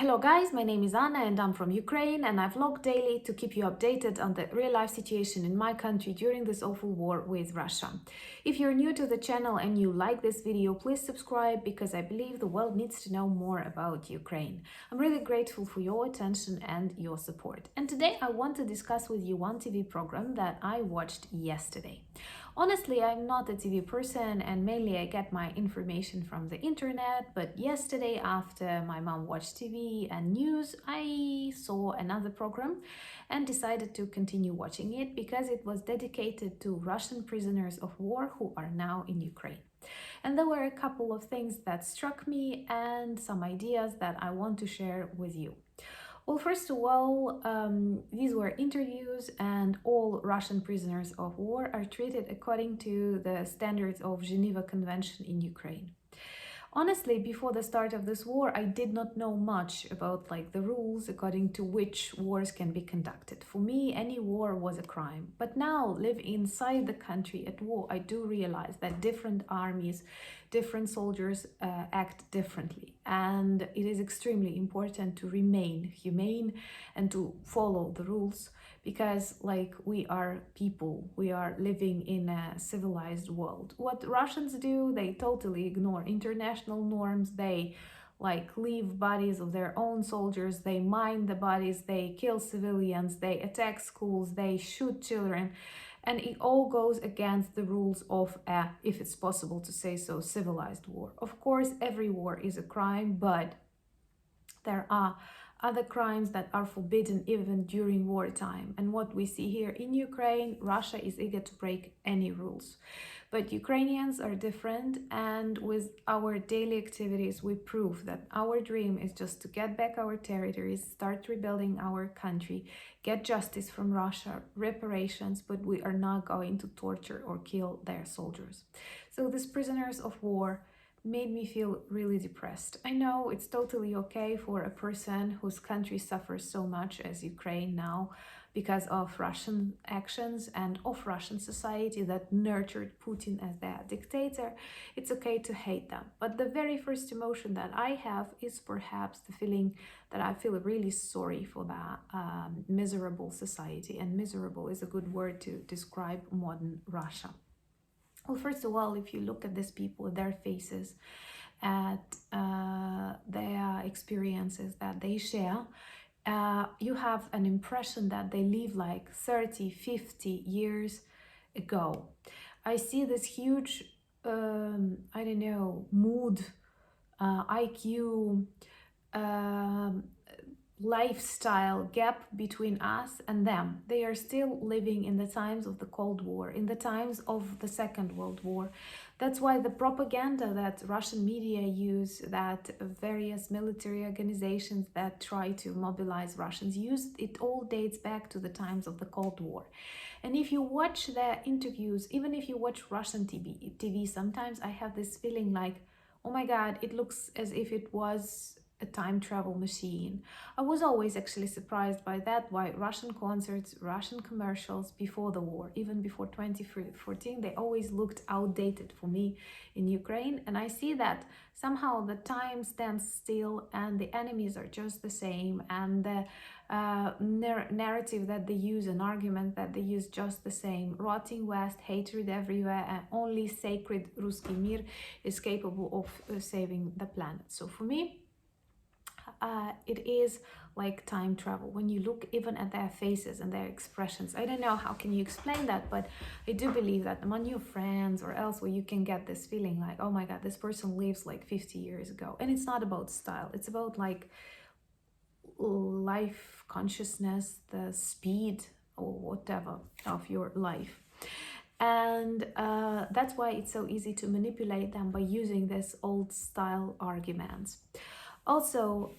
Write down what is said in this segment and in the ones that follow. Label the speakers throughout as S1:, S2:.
S1: Hello guys, my name is Anna and I'm from Ukraine, and I vlog daily to keep you updated on the real-life situation in my country during this awful war with Russia. If you're new to the channel and you like this video, please subscribe because I believe the world needs to know more about Ukraine. I'm really grateful for your attention and your support. And today I want to discuss with you one TV program that I watched yesterday. Honestly, I'm not a TV person and mainly I get my information from the internet, but yesterday after my mom watched TV and news, I saw another program and decided to continue watching it because it was dedicated to Russian prisoners of war who are now in Ukraine. And there were a couple of things that struck me and some ideas that I want to share with you. Well, first of all, these were interviews, and all Russian prisoners of war are treated according to the standards of Geneva Convention in Ukraine. Honestly, before the start of this war, I did not know much about the rules according to which wars can be conducted. For me, any war was a crime. But now, living inside the country at war, I do realize that different armies, different soldiers act differently. And it is extremely important to remain humane and to follow the rules because we are people, we are living in a civilized world. What Russians do, they totally ignore international norms. They leave bodies of their own soldiers, they mine the bodies, they kill civilians, they attack schools, they shoot children, and it all goes against the rules of a, if it's possible to say so, civilized war. Of course, every war is a crime, but there are other crimes that are forbidden even during wartime. And what we see here in Ukraine, Russia is eager to break any rules. But Ukrainians are different, and with our daily activities, we prove that our dream is just to get back our territories, start rebuilding our country, get justice from Russia, reparations, but we are not going to torture or kill their soldiers. So these prisoners of war made me feel really depressed. I know it's totally okay for a person whose country suffers so much as Ukraine now because of Russian actions and of Russian society that nurtured Putin as their dictator. It's okay to hate them. But the very first emotion that I have is perhaps the feeling that I feel really sorry for that miserable society. And miserable is a good word to describe modern Russia. Well, first of all, if you look at these people, their faces, at their experiences that they share, you have an impression that they live 30, 50 years ago. I see this huge, I don't know, mood, IQ, lifestyle gap between us and them. They are still living in the times of the Cold War, in the times of the Second World War. That's why the propaganda that Russian media use, that various military organizations that try to mobilize Russians use, it all dates back to the times of the Cold War. And if you watch their interviews, even if you watch Russian TV, sometimes I have this feeling oh my God, it looks as if it was a time travel machine. I was always actually surprised by that, why Russian concerts, Russian commercials before the war, even before 2014, they always looked outdated for me in Ukraine. And I see that somehow the time stands still and the enemies are just the same, and the narrative that they use, an argument that they use, just the same. Rotting West, hatred everywhere, and only sacred Ruski Mir is capable of saving the planet. So for me, it is like time travel. When you look even at their faces and their expressions, I don't know how can you explain that, but I do believe that among your friends or elsewhere you can get this feeling oh my God, this person lives 50 years ago. And it's not about style, it's about life consciousness, the speed or whatever of your life. And that's why it's so easy to manipulate them by using this old style arguments. Also,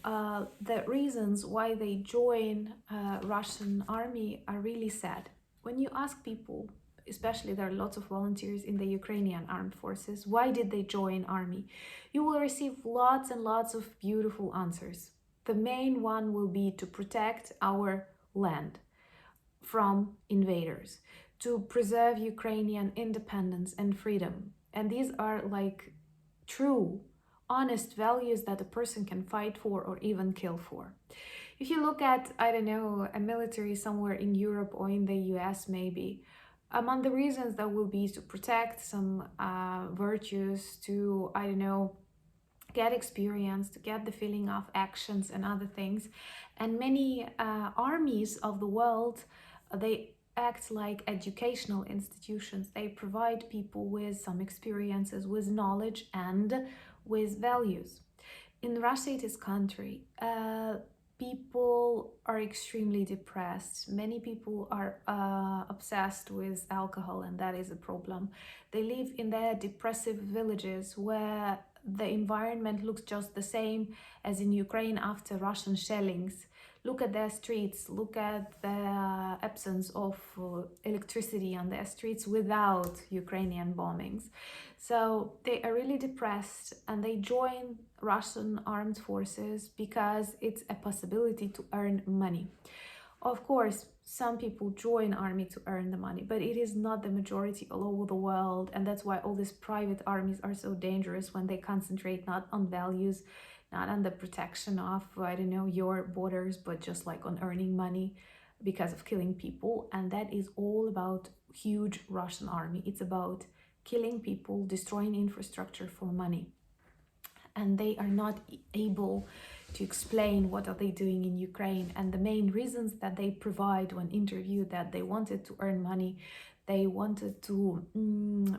S1: the reasons why they join Russian army are really sad. When you ask people, especially there are lots of volunteers in the Ukrainian armed forces, why did they join army? You will receive lots and lots of beautiful answers. The main one will be to protect our land from invaders, to preserve Ukrainian independence and freedom. And these are true, honest values that a person can fight for or even kill for. If you look at, I don't know, a military somewhere in Europe or in the US, maybe, among the reasons that will be to protect some virtues, to, I don't know, get experience, to get the feeling of actions and other things. And many armies of the world, they act like educational institutions. They provide people with some experiences, with knowledge and with values. In Russia, it is country. People are extremely depressed. Many people are obsessed with alcohol, and that is a problem. They live in their depressive villages where the environment looks just the same as in Ukraine after Russian shellings. Look at their streets, look at the absence of electricity on their streets without Ukrainian bombings. So they are really depressed, and they join Russian armed forces because it's a possibility to earn money. Of course, some people join army to earn the money, but it is not the majority all over the world. And that's why all these private armies are so dangerous, when they concentrate not on values, not on the protection of, I don't know, your borders, but just like on earning money because of killing people. And that is all about huge Russian army. It's about killing people, destroying infrastructure for money. And they are not able to explain what are they doing in Ukraine. And the main reasons that they provide when interviewed, that they wanted to earn money, they wanted to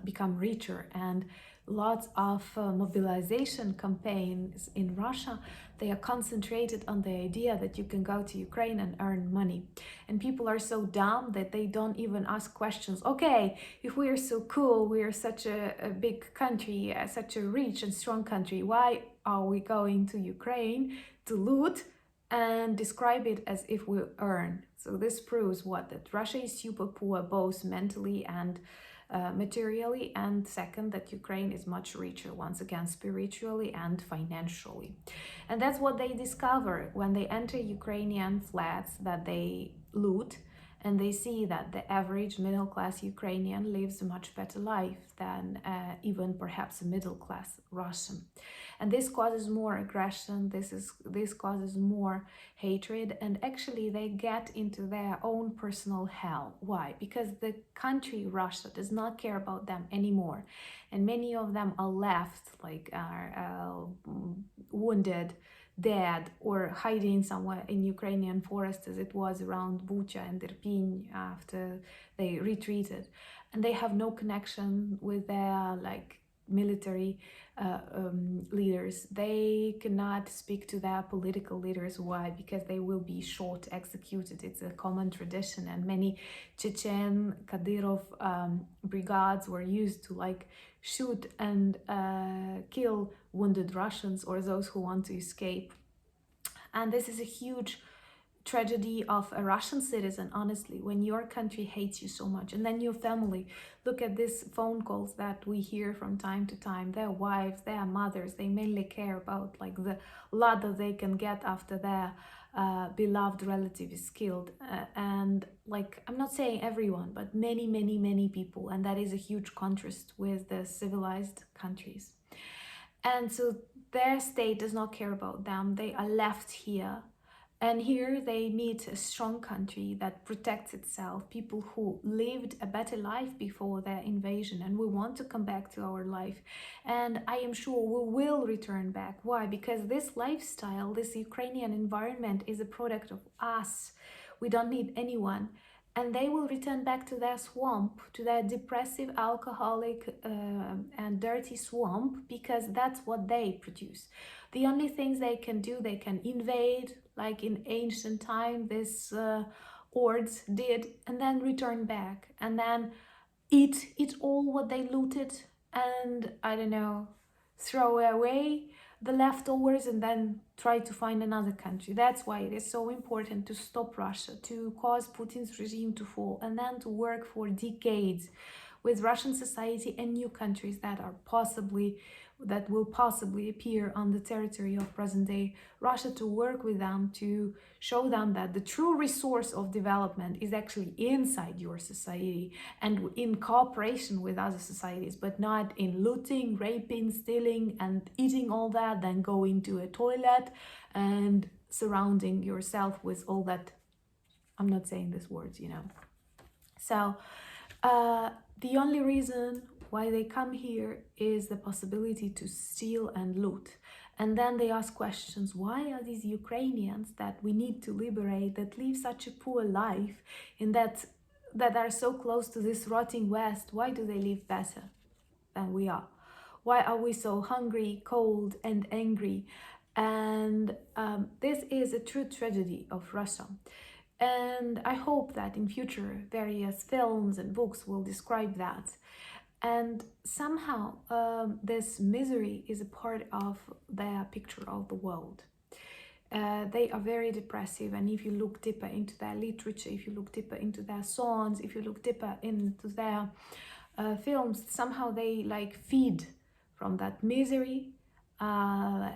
S1: become richer. And lots of mobilization campaigns in Russia, they are concentrated on the idea that you can go to Ukraine and earn money. And people are so dumb that they don't even ask questions. Okay, if we are so cool, we are such a big country, such a rich and strong country, why are we going to Ukraine to loot and describe it as if we earn? So this proves what? That Russia is super poor, both mentally and materially, and second, that Ukraine is much richer, once again, spiritually and financially. And that's what they discover when they enter Ukrainian flats that they loot, and they see that the average middle-class Ukrainian lives a much better life than even perhaps a middle-class Russian. And this causes more aggression, this causes more hatred, and actually they get into their own personal hell. Why? Because the country Russia does not care about them anymore. And many of them are left, like are wounded, dead, or hiding somewhere in Ukrainian forests, as it was around Bucha and Irpin after they retreated. And they have no connection with their military leaders. They cannot speak to their political leaders. Why? Because they will be shot, executed. It's a common tradition, and many Chechen Kadyrov brigades were used to shoot and kill wounded Russians or those who want to escape. And this is a huge tragedy of a Russian citizen, honestly, when your country hates you so much. And then your family, look at these phone calls that we hear from time to time, their wives, their mothers, they mainly care about the lot that they can get after their beloved relative is killed. And I'm not saying everyone, but many people, and that is a huge contrast with the civilized countries. And so their state does not care about them. They are left here. And here they meet a strong country that protects itself, people who lived a better life before their invasion, and we want to come back to our life. And I am sure we will return back. Why? Because this lifestyle, this Ukrainian environment is a product of us. We don't need anyone. And they will return back to their swamp, to their depressive, alcoholic, and dirty swamp, because that's what they produce. The only things they can do, they can invade, like in ancient time, this hordes did, and then return back, and then eat all what they looted, and, I don't know, throw away the leftovers and then try to find another country. That's why it is so important to stop Russia, to cause Putin's regime to fall, and then to work for decades with Russian society and new countries that are possibly that will possibly appear on the territory of present-day Russia, to work with them, to show them that the true resource of development is actually inside your society and in cooperation with other societies, but not in looting, raping, stealing, and eating all that, then go into a toilet and surrounding yourself with all that. I'm not saying these words, you know. So the only reason why they come here is the possibility to steal and loot. And then they ask questions: why are these Ukrainians that we need to liberate, that live such a poor life, in that are so close to this rotting West, why do they live better than we are? Why are we so hungry, cold, and angry? And this is a true tragedy of Russia. And I hope that in future various films and books will describe that. And somehow this misery is a part of their picture of the world. They are very depressive, and if you look deeper into their literature, if you look deeper into their songs, if you look deeper into their films, somehow they like feed from that misery,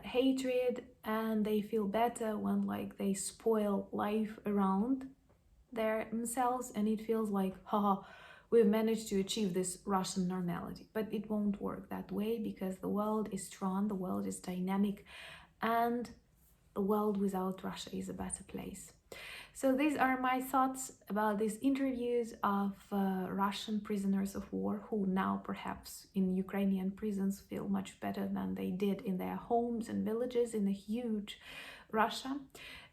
S1: hatred, and they feel better when like they spoil life around themselves, and it feels like, haha, we've managed to achieve this Russian normality. But it won't work that way, because the world is strong, the world is dynamic, and the world without Russia is a better place. So these are my thoughts about these interviews of Russian prisoners of war, who now perhaps in Ukrainian prisons feel much better than they did in their homes and villages in a huge Russia.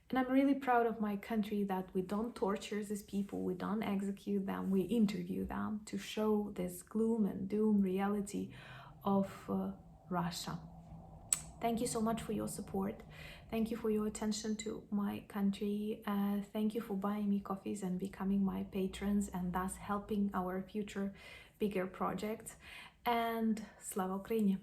S1: And I'm really proud of my country that we don't torture these people, we don't execute them, we interview them to show this gloom and doom reality of Russia. Thank you so much for your support. Thank you for your attention to my country. Thank you for buying me coffees and becoming my patrons, and thus helping our future bigger projects. And Slava Ukraini!